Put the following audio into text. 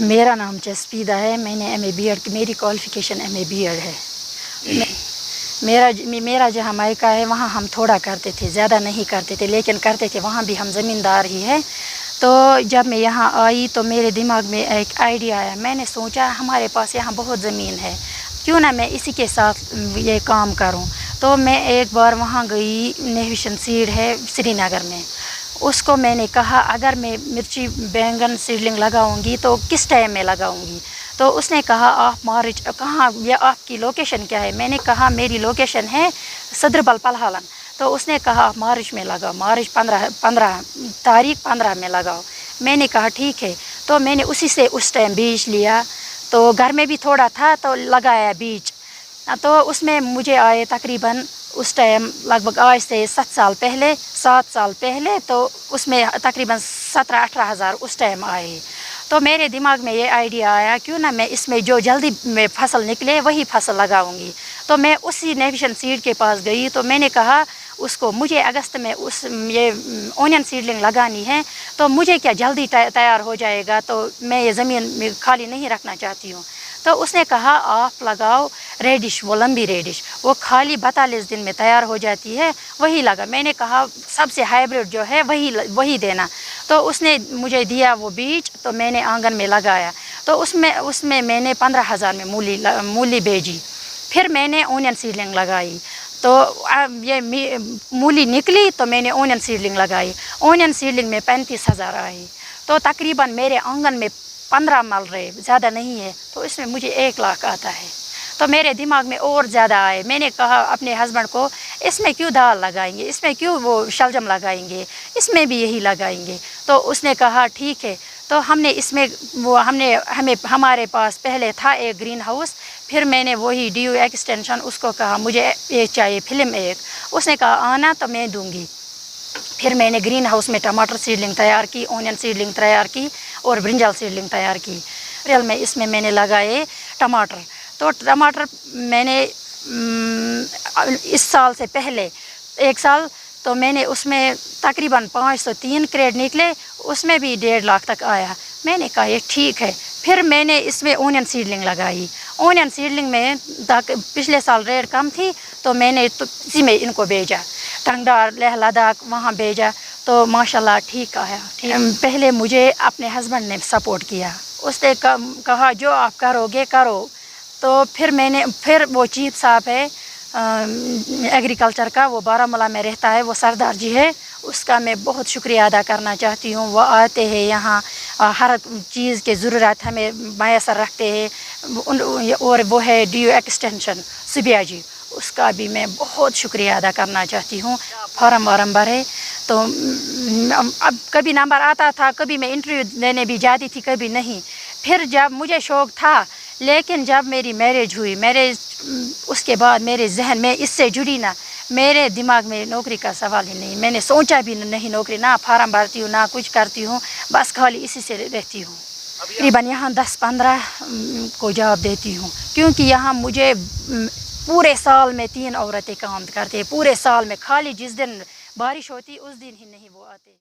मेरा नाम जसपीदा है। मैंने एम ए बी एड की, मेरी qualification M A B Ed है। मेरा जहाँ मायका है वहाँ हम थोड़ा करते थे, ज़्यादा नहीं करते थे, लेकिन करते थे। वहाँ भी हम ज़मींदार ही हैं। तो जब मैं यहाँ आई तो मेरे दिमाग में एक आइडिया आया। मैंने सोचा हमारे पास यहाँ बहुत ज़मीन है, क्यों ना मैं इसी के साथ ये काम करूँ। तो मैं एक बार वहाँ गई, नेविशन सीड है श्रीनगर में। उसको मैंने कहा अगर मैं मिर्ची बैंगन सीडलिंग लगाऊंगी तो किस टाइम में लगाऊंगी। तो उसने कहा आप मार्च, कहाँ, या आपकी लोकेशन क्या है। मैंने कहा मेरी लोकेशन है सदरबल पलहालन। तो उसने कहा आप मार्च में लगाओ, मार्च 15 में लगाओ। मैंने कहा ठीक है। तो मैंने उसी से उस टाइम बीज लिया, तो घर में भी थोड़ा था तो लगाया बीज। तो उसमें मुझे आए तकरीबन उस टाइम लगभग आज से 7 साल पहले तो उसमें तकरीबन 17-18 हज़ार उस टाइम आए। तो मेरे दिमाग में ये आइडिया आया क्यों ना मैं इसमें जो जल्दी में फसल निकले वही फसल लगाऊंगी। तो मैं उसी नेविशन सीड के पास गई। तो मैंने कहा उसको मुझे अगस्त में ये ओनियन सीडलिंग लगानी है, तो मुझे क्या जल्दी तैयार हो जाएगा, तो मैं ये ज़मीन खाली नहीं रखना चाहती हूँ। तो उसने कहा आप लगाओ रेडिश, वो लंबी रेडिश, वो खाली 42 दिन में तैयार हो जाती है, वही लगा। मैंने कहा सबसे हाइब्रिड जो है वही देना। तो उसने मुझे दिया वो बीज, तो मैंने आंगन में लगाया। तो उसमें मैंने 15,000 में मूली बेची। फिर मैंने ओनियन सीडलिंग लगाई, तो ये मूली निकली तो मैंने ओनियन सीडलिंग लगाई। ओनियन सीडलिंग में 35,000 आई। तो तकरीबन मेरे आंगन में 15 मल रहे, ज़्यादा नहीं है, तो इसमें मुझे 1 लाख आता है। तो मेरे दिमाग में और ज़्यादा आए। मैंने कहा अपने हस्बैंड को इसमें क्यों दाल लगाएंगे, इसमें क्यों वो शलजम लगाएंगे, इसमें भी यही लगाएंगे। तो उसने कहा ठीक है। तो हमारे पास पहले था एक ग्रीन हाउस, फिर मैंने वही DU एक्सटेंशन उसको कहा मुझे एक चाहिए फिल्म एक। उसने कहा आना तो मैं दूंगी। फिर मैंने ग्रीन हाउस में टमाटर सीडलिंग तैयार की, ओनियन सीडलिंग तैयार की और ब्रिंजल सीडलिंग तैयार की। अप्रैल में इसमें मैंने लगाए टमाटर। तो टमाटर मैंने इस साल से पहले 1 साल तो मैंने उसमें तकरीबन 503 क्रेड निकले, उसमें भी 1.5 लाख तक आया। मैंने कहा ये ठीक है। फिर मैंने इसमें ओनियन सीडलिंग लगाई। ओनियन सीडलिंग में पिछले साल रेट कम थी, तो मैंने तो इसी में इनको भेजा, टंगडार, लेह लद्दाख, वहाँ भेजा। तो माशाल्लाह ठीक आया। पहले मुझे अपने हस्बैंड ने सपोर्ट किया। उसने कहा जो आप करोगे करो। तो फिर वो चीफ साहब है एग्रीकल्चर का, वो बारामूला में रहता है, वो सरदार जी है, उसका मैं बहुत शुक्रिया अदा करना चाहती हूँ। वो आते हैं यहाँ, हर चीज़ के ज़रूरत हमें मैसर रखते हैं। और वो है DU एक्सटेंशन सुबिया जी, उसका भी मैं बहुत शुक्रिया अदा करना चाहती हूँ। फॉर्म वारम भरे तो अब कभी नंबर आता था, कभी मैं इंटरव्यू देने भी जाती थी, कभी नहीं। फिर जब मुझे शौक़ था, लेकिन जब मेरी मैरिज हुई, उसके बाद मेरे जहन में इससे जुड़ी ना, मेरे दिमाग में नौकरी का सवाल ही नहीं। मैंने सोचा भी नहीं नौकरी, ना फार्म भरती हूँ ना कुछ करती हूँ, बस खाली इसी से रहती हूँ। तकरीबन यहाँ 10-15 को जॉब देती हूँ, क्योंकि यहाँ मुझे पूरे साल में 3 औरतें काम करती हैं। पूरे साल में खाली जिस दिन बारिश होती उस दिन ही नहीं वो आते।